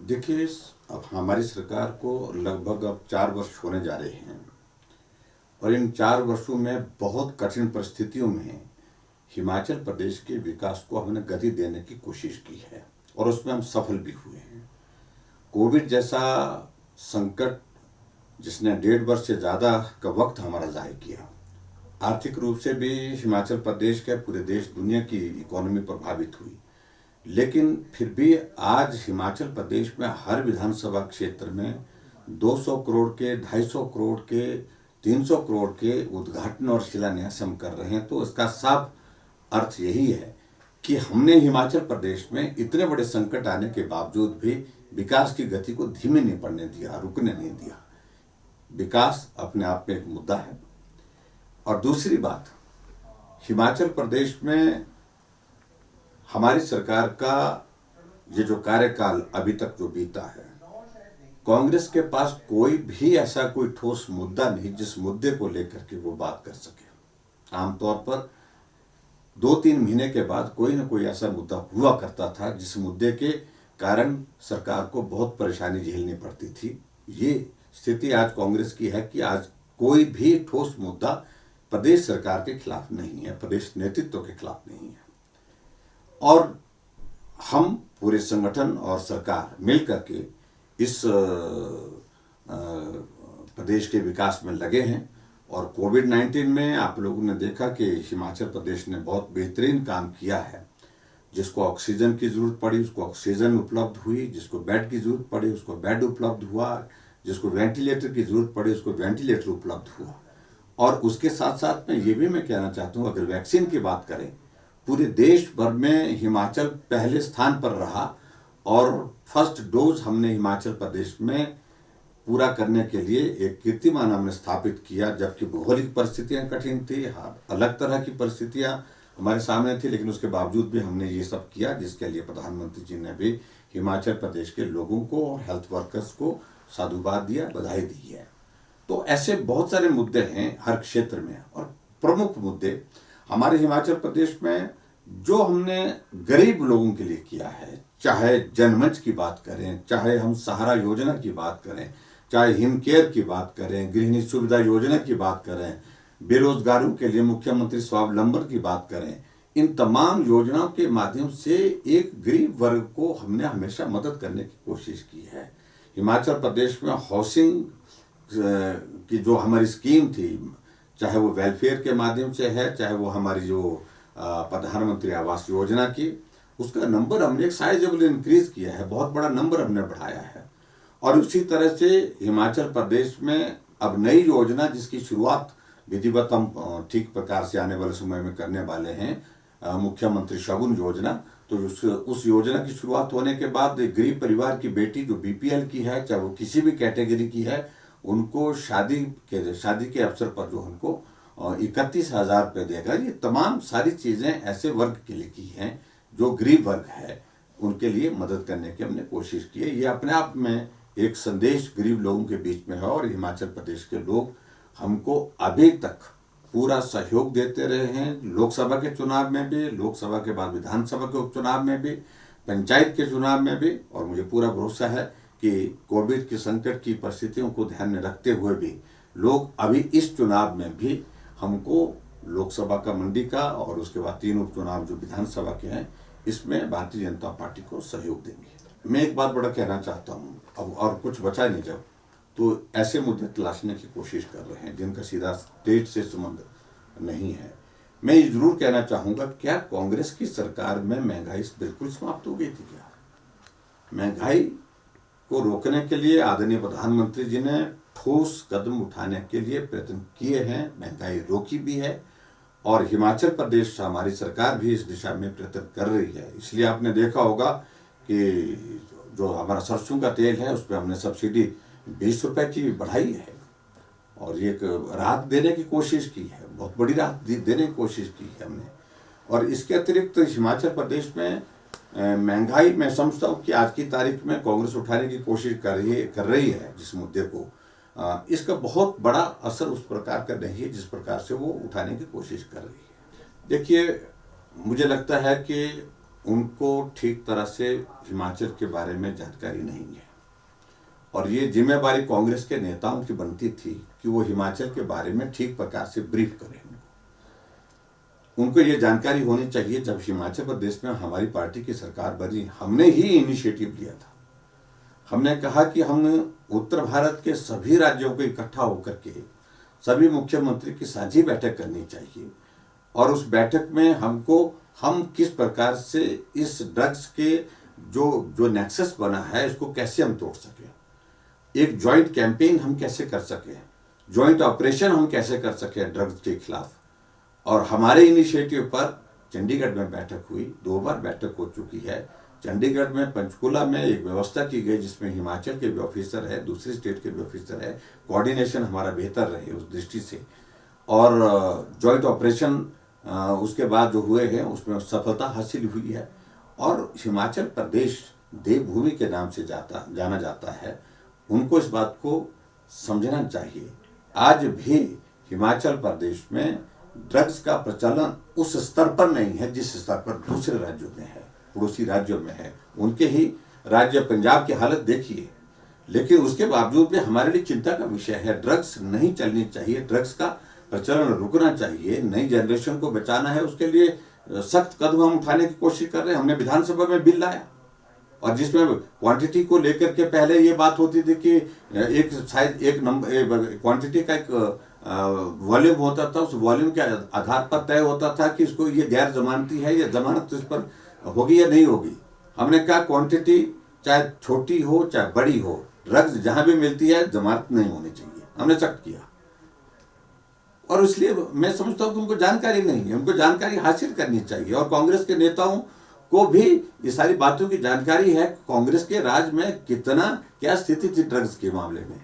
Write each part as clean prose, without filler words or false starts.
देखिए, अब हमारी सरकार को लगभग अब 4 वर्ष होने जा रहे हैं और इन 4 वर्षों में बहुत कठिन परिस्थितियों में हिमाचल प्रदेश के विकास को हमने गति देने की कोशिश की है और उसमें हम सफल भी हुए हैं। कोविड जैसा संकट जिसने 1.5 वर्ष से ज़्यादा का वक्त हमारा ज़ाय किया, आर्थिक रूप से भी हिमाचल प्रदेश के पूरे देश दुनिया की इकोनॉमी प्रभावित हुई। लेकिन फिर भी आज हिमाचल प्रदेश में हर विधानसभा क्षेत्र में 200 करोड़ के, 250 करोड़ के, 300 करोड़ के उद्घाटन और शिलान्यास हम कर रहे हैं। तो इसका साफ अर्थ यही है कि हमने हिमाचल प्रदेश में इतने बड़े संकट आने के बावजूद भी विकास की गति को धीमे नहीं पड़ने दिया, रुकने नहीं दिया। विकास अपने आप में एक मुद्दा है। और दूसरी बात, हिमाचल प्रदेश में हमारी सरकार का ये जो कार्यकाल अभी तक जो बीता है, कांग्रेस के पास कोई भी ऐसा कोई ठोस मुद्दा नहीं जिस मुद्दे को लेकर के वो बात कर सके। आमतौर पर 2-3 महीने के बाद कोई ना कोई ऐसा मुद्दा हुआ करता था जिस मुद्दे के कारण सरकार को बहुत परेशानी झेलनी पड़ती थी। ये स्थिति आज कांग्रेस की है कि आज कोई भी ठोस मुद्दा प्रदेश सरकार के खिलाफ नहीं है, प्रदेश नेतृत्व के खिलाफ नहीं है। और हम पूरे संगठन और सरकार मिलकर के इस प्रदेश के विकास में लगे हैं। और कोविड-19 में आप लोगों ने देखा कि हिमाचल प्रदेश ने बहुत बेहतरीन काम किया है। जिसको ऑक्सीजन की ज़रूरत पड़ी उसको ऑक्सीजन उपलब्ध हुई, जिसको बेड की ज़रूरत पड़ी उसको बेड उपलब्ध हुआ, जिसको वेंटिलेटर की ज़रूरत पड़ी उसको वेंटिलेटर उपलब्ध हुआ। और उसके साथ साथ में ये भी मैं कहना चाहता हूँ, अगर वैक्सीन की बात करें, पूरे देश भर में हिमाचल पहले स्थान पर रहा और फर्स्ट डोज हमने हिमाचल प्रदेश में पूरा करने के लिए एक कीर्तिमान हमने स्थापित किया। जबकि भौगोलिक परिस्थितियां कठिन थी, अलग तरह की परिस्थितियां हमारे सामने थी, लेकिन उसके बावजूद भी हमने ये सब किया, जिसके लिए प्रधानमंत्री जी ने भी हिमाचल प्रदेश के लोगों को और हेल्थ वर्कर्स को साधुवाद दिया, बधाई दी है। तो ऐसे बहुत सारे मुद्दे हैं हर क्षेत्र में। और प्रमुख मुद्दे हमारे हिमाचल प्रदेश में जो हमने गरीब लोगों के लिए किया है, चाहे जनमंच की बात करें, चाहे हम सहारा योजना की बात करें, चाहे हिम केयर की बात करें, गृहिणी सुविधा योजना की बात करें, बेरोजगारों के लिए मुख्यमंत्री स्वावलंबन की बात करें, इन तमाम योजनाओं के माध्यम से एक गरीब वर्ग को हमने हमेशा मदद करने की कोशिश की है। हिमाचल प्रदेश में हाउसिंग की जो हमारी स्कीम थी, चाहे वो वेलफेयर के माध्यम से है, चाहे वो हमारी जो प्रधानमंत्री आवास योजना की, उसका नंबर हमने एक साइजेबल इंक्रीज किया है, बहुत बड़ा नंबर हमने बढ़ाया है। और उसी तरह से हिमाचल प्रदेश में अब नई योजना जिसकी शुरुआत विधिवत हम ठीक प्रकार से आने वाले समय में करने वाले हैं, मुख्यमंत्री शगुन योजना। तो उस योजना की शुरुआत होने के बाद एक गरीब परिवार की बेटी जो बीपीएल की है, चाहे वो किसी भी कैटेगरी की है, उनको शादी के अवसर पर जो उनको 31,000 रुपये देगा। ये तमाम सारी चीज़ें ऐसे वर्ग के लिए की हैं जो गरीब वर्ग है, उनके लिए मदद करने की हमने कोशिश की है। ये अपने आप में एक संदेश गरीब लोगों के बीच में है। और हिमाचल प्रदेश के लोग हमको अभी तक पूरा सहयोग देते रहे हैं, लोकसभा के चुनाव में भी, लोकसभा के बाद विधानसभा के उपचुनाव में भी, पंचायत के चुनाव में भी। और मुझे पूरा भरोसा है कि कोविड के संकट की परिस्थितियों को ध्यान में रखते हुए भी लोग अभी इस चुनाव में भी हमको लोकसभा का मंडी का और उसके बाद 3 उपचुनाव जो विधानसभा के हैं, इसमें भारतीय जनता पार्टी को सहयोग देंगे। मैं एक बात बड़ा कहना चाहता हूँ, अब और कुछ बचा नहीं जब, तो ऐसे मुद्दे तलाशने की कोशिश कर रहे हैं जिनका सीधा स्टेट से संबंध नहीं है। मैं ये जरूर कहना चाहूँगा, क्या कांग्रेस की सरकार में महंगाई बिल्कुल समाप्त हो गई थी क्या? महंगाई को रोकने के लिए आदरणीय प्रधानमंत्री जी ने ठोस कदम उठाने के लिए प्रयत्न किए हैं, महंगाई रोकी भी है। और हिमाचल प्रदेश हमारी सरकार भी इस दिशा में प्रयत्न कर रही है। इसलिए आपने देखा होगा कि जो हमारा सरसों का तेल है उस पर हमने सब्सिडी 20 रुपये की बढ़ाई है और ये एक राहत देने की कोशिश की है, बहुत बड़ी राहत देने की कोशिश की है हमने। और इसके अतिरिक्त हिमाचल प्रदेश में महंगाई, मैं समझता हूँ कि आज की तारीख में कांग्रेस उठाने की कोशिश कर रही है जिस मुद्दे को, इसका बहुत बड़ा असर उस प्रकार का नहीं है जिस प्रकार से वो उठाने की कोशिश कर रही है। देखिए, मुझे लगता है कि उनको ठीक तरह से हिमाचल के बारे में जानकारी नहीं है, और ये जिम्मेवारी कांग्रेस के नेताओं की बनती थी कि वो हिमाचल के बारे में ठीक प्रकार से ब्रीफ करें। उनको ये जानकारी होनी चाहिए। जब हिमाचल प्रदेश में हमारी पार्टी की सरकार बनी, हमने ही इनिशिएटिव लिया था। हमने कहा कि हम उत्तर भारत के सभी राज्यों को इकट्ठा होकर के सभी मुख्यमंत्री की साझी बैठक करनी चाहिए, और उस बैठक में हम किस प्रकार से इस ड्रग्स के जो नेक्सस बना है इसको कैसे हम तोड़ सकें, एक जॉइंट कैंपेन हम कैसे कर सकें, जॉइंट ऑपरेशन हम कैसे कर सकें ड्रग्स के खिलाफ। और हमारे इनिशिएटिव पर चंडीगढ़ में बैठक हुई, 2 बार बैठक हो चुकी है। चंडीगढ़ में पंचकुला में एक व्यवस्था की गई जिसमें हिमाचल के भी ऑफिसर है, दूसरी स्टेट के भी ऑफिसर है, कोऑर्डिनेशन हमारा बेहतर रहे उस दृष्टि से, और जॉइंट ऑपरेशन उसके बाद जो हुए हैं उसमें सफलता हासिल हुई है। और हिमाचल प्रदेश देवभूमि के नाम से जाना जाता है, उनको इस बात को समझना चाहिए। आज भी हिमाचल प्रदेश में ड्रग्स का प्रचलन उस स्तर पर नहीं है जिस स्तर पर दूसरे राज्यों में है, पड़ोसी राज्यों में है। उनके ही राज्य पंजाब की हालत देखिए, लेकिन उसके बावजूद भी हमारे लिए चिंता का विषय है। ड्रग्स नहीं चलनी चाहिए, ड्रग्स का प्रचलन रुकना चाहिए, नई जनरेशन को बचाना है। उसके लिए सख्त कदम हम उठाने की कोशिश कर रहे हैं। हमने विधानसभा में बिल लाया, और जिसमें क्वांटिटी को लेकर के पहले ये बात होती थी कि एक साइज एक नंबर क्वांटिटी का एक वॉल्यूम होता था, उस वॉल्यूम के आधार पर तय होता था कि इसको ये गैर जमानती है या जमानत इस पर होगी या नहीं होगी। हमने कहा क्वांटिटी चाहे छोटी हो चाहे बड़ी हो, ड्रग्स जहां भी मिलती है जमानत नहीं होनी चाहिए। हमने सख्त किया, और इसलिए मैं समझता हूं कि उनको जानकारी नहीं है, उनको जानकारी हासिल करनी चाहिए। और कांग्रेस के नेताओं को भी ये सारी बातों की जानकारी है। कांग्रेस के राज में क्या स्थिति थी ड्रग्स के मामले में,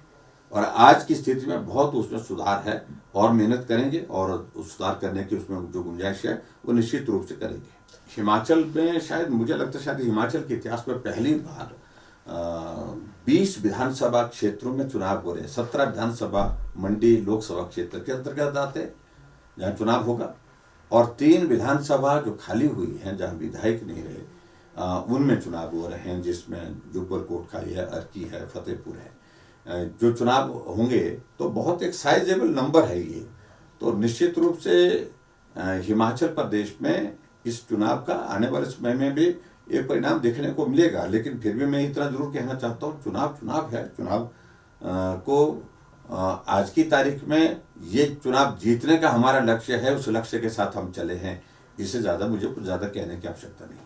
और आज की स्थिति में बहुत उसमें सुधार है, और मेहनत करेंगे और सुधार करने की उसमें जो गुंजाइश है वो निश्चित रूप से करेंगे। हिमाचल में शायद मुझे लगता है शायद हिमाचल के इतिहास में पहली बार 20 विधानसभा क्षेत्रों में चुनाव हो रहे हैं। 17 विधानसभा मंडी लोकसभा क्षेत्र के अंतर्गत आते जहाँ चुनाव होगा, और 3 विधानसभा जो खाली हुई हैं जहाँ विधायक नहीं रहे उनमें चुनाव हो रहे हैं, जिसमें जुब्बल कोटखाई है, अर्की है, फतेहपुर है। जो चुनाव होंगे तो बहुत एक साइजेबल नंबर है ये। तो निश्चित रूप से हिमाचल प्रदेश में इस चुनाव का आने वाले समय में भी एक परिणाम देखने को मिलेगा। लेकिन फिर भी मैं इतना जरूर कहना चाहता हूँ, चुनाव है। चुनाव को आज की तारीख में ये चुनाव जीतने का हमारा लक्ष्य है, उस लक्ष्य के साथ हम चले हैं। इससे ज़्यादा मुझे कुछ ज़्यादा कहने की आवश्यकता नहीं।